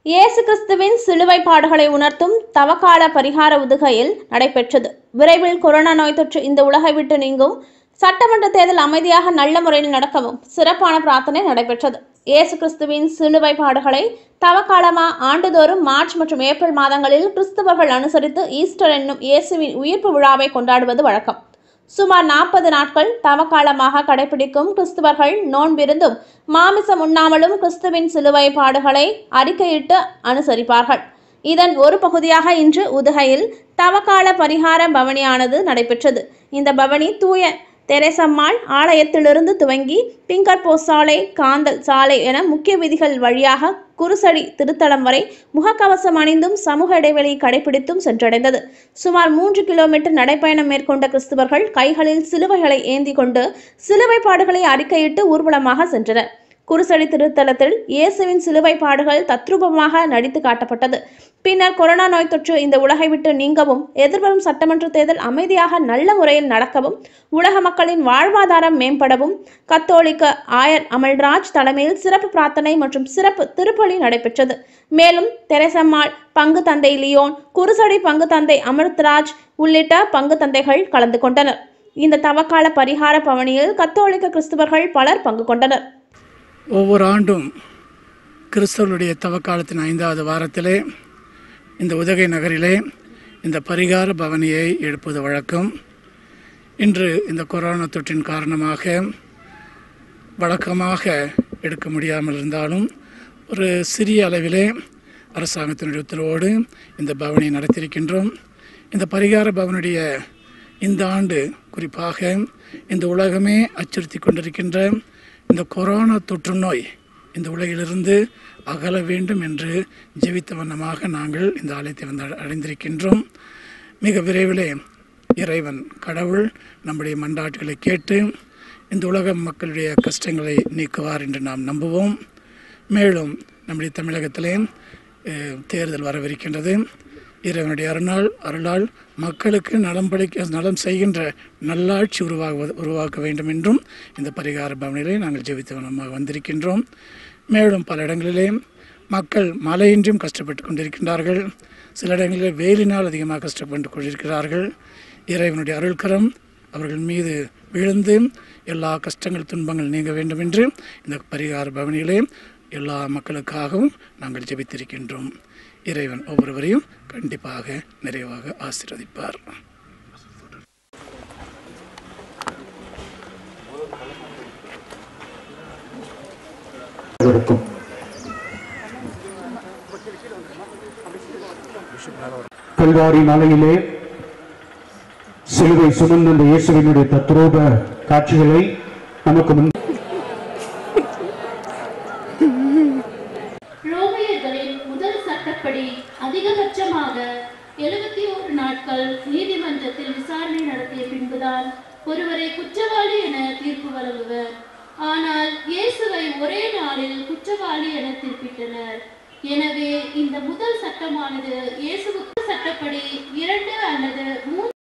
இயேசு கிறிஸ்துவின் சிலுவை பாடுகளை உணர்த்தும் தவக்கால பரிகார உதுகையில் நடைபெற்றது. விரைவில் கொரோனா நோய் தொற்று இந்த உலகை விட்டு நீங்கும், சட்டமன்ற தேர்தல் அமைதியாக நல்ல முறையில் நடக்கவும் சிறப்பான பிரார்த்தனை நடைபெற்றது. இயேசு கிறிஸ்துவின் சிலுவை பாடுகளை தவக்காலமா ஆண்டுதோறும் மார்ச் மற்றும் ஏப்ரல் மாதங்களில் கிறிஸ்தவர்கள் அனுசரித்து ஈஸ்டர் என்னும் இயேசுவின் உயிர்ப்பு விழாவை கொண்டாடுவது வழக்கம். சுமார் 40 நாட்கள் தவக்காலமாக கடைபிடிக்கும் கிறிஸ்தவர்கள் நோன்பிருந்தும் மாமிசம் உண்ணாமலும் கிறிஸ்துவின் சிலுவை பாடுகளை அறிக்கையிட்டு அனுசரிப்பார்கள். இதன் ஒரு பகுதியாக இன்று உதுகையில் தவக்கால பரிகார பவனியானது நடைபெற்றது. இந்த பவனி தூய தெரேசம்மாள் ஆலயத்திலிருந்து துவங்கி பிங்கர் போஸ்ட் சாலை, காந்தல் சாலை என முக்கிய வீதிகள் வழியாக குருசடி திருத்தலம் வரை முகக்கவசம் அணிந்தும் சமூக இடைவெளியை கடைபிடித்தும் சென்றடைந்தது. சுமார் 3 கிலோமீட்டர் நடைப்பயணம் மேற்கொண்ட கிறிஸ்தவர்கள் கைகளில் சிலுவைகளை ஏந்தி கொண்டு சிலுவை பாடுகளை அறிக்கையிட்டு ஊர்வலமாக சென்றனர். குருசடி திருத்தலத்தில் இயேசுவின் சிலுவை பாடுகள் தத்ரூபமாக நடித்து காட்டப்பட்டது. பின்னர் கொரோனா நோய் தொற்று இந்த உலகை விட்டு நீங்கவும், எதிர்வரும் சட்டமன்ற தேர்தல் அமைதியாக நல்ல முறையில் நடக்கவும், உலக மக்களின் வாழ்வாதாரம் மேம்படவும் கத்தோலிக்க ஆயர் அமல்ராஜ் தலைமையில் சிறப்பு பிரார்த்தனை மற்றும் சிறப்பு திருப்பலி நடைபெற்றது. மேலும் தெரேசம்மாள் பங்கு தந்தை லியோன், குருசடி பங்கு தந்தை அமிர்தராஜ் உள்ளிட்ட பங்கு தந்தைகள் கலந்து கொண்டனர். இந்த தவக்கால பரிகார பவனியில் கத்தோலிக்க கிறிஸ்தவர்கள் பலர் பங்கு கொண்டனர். ஒவ்வொரு ஆண்டும் கிறிஸ்தவர்களுடைய தவக்காலத்தின் 5வது வாரத்திலே இந்த உதகை நகரிலே இந்த பரிகார பவனியை எடுப்பது வழக்கம். இன்று இந்த கொரோனா தொற்றின் காரணமாக வழக்கமாக எடுக்க முடியாமல் இருந்தாலும் ஒரு சிறிய அளவிலே அரசாங்கத்தினுடைய உத்தரவோடு இந்த பவனியை நடத்தியிருக்கின்றோம். இந்த பரிகார பவனுடைய இந்த ஆண்டு குறிப்பாக இந்த உலகமே அச்சுறுத்தி கொண்டிருக்கின்ற இந்த கொரோனா தொற்று நோய் இந்த உலகிலிருந்து அகல வேண்டும் என்று ஜெபித்த வண்ணமாக நாங்கள் இந்த ஆலயத்தை அடைந்திருக்கின்றோம். மிக விரைவிலே இறைவன் கடவுள் நம்முடைய மன்றாட்டுகளை கேட்டு இந்த உலக மக்களுடைய கஷ்டங்களை நீக்குவார் என்று நாம் நம்புவோம். மேலும் நம்முடைய தமிழகத்திலே தேர்தல் வரவிருக்கின்றது. இறைவனுடைய அருளால் மக்களுக்கு நலம் செய்கின்ற நல்லாட்சி உருவாக்க வேண்டும் என்றும் இந்த பரிகார பவனிலே நாங்கள் ஜெபித்தவனமாக வந்திருக்கின்றோம். மேலும் பல இடங்களிலே மக்கள் மழையின்றியும் கஷ்டப்பட்டு கொண்டிருக்கின்றார்கள். சில இடங்களிலே வெயிலினால் அதிகமாக கஷ்டப்பட்டு கொண்டிருக்கிறார்கள். இறைவனுடைய அருள்கரம் அவர்கள் மீது விழுந்து எல்லா கஷ்டங்கள் துன்பங்கள் நீங்க வேண்டும் என்று இந்த பரிகார பவனியிலே எல்லா மக்களுக்காகவும் நாங்கள் ஜெபித்திருக்கின்றோம். இறைவன் ஒவ்வொருவரையும் கண்டிப்பாக நிறைவாக ஆசீர்வதிப்பார். கல்வாரி மலையிலே சிலுவை சுமந்த அந்த இயேசுவினுடைய தத்ரூப காட்சிகளை நமக்கு முன் சட்டப்படி அதிகபட்சமாக 71 நாட்கள் நீதிமன்றத்தில் விசாரணை நடத்திய பின்புதான் ஒருவரை குற்றவாளி என தீர்ப்பு வழங்குவர். ஆனால் இயேசுவை ஒரே நாளில் குற்றவாளி என தீர்ப்பிட்டனர். எனவே இந்த முதல் சட்டமானது இயேசுவுக்கு சட்டப்படி 2 அல்லது 3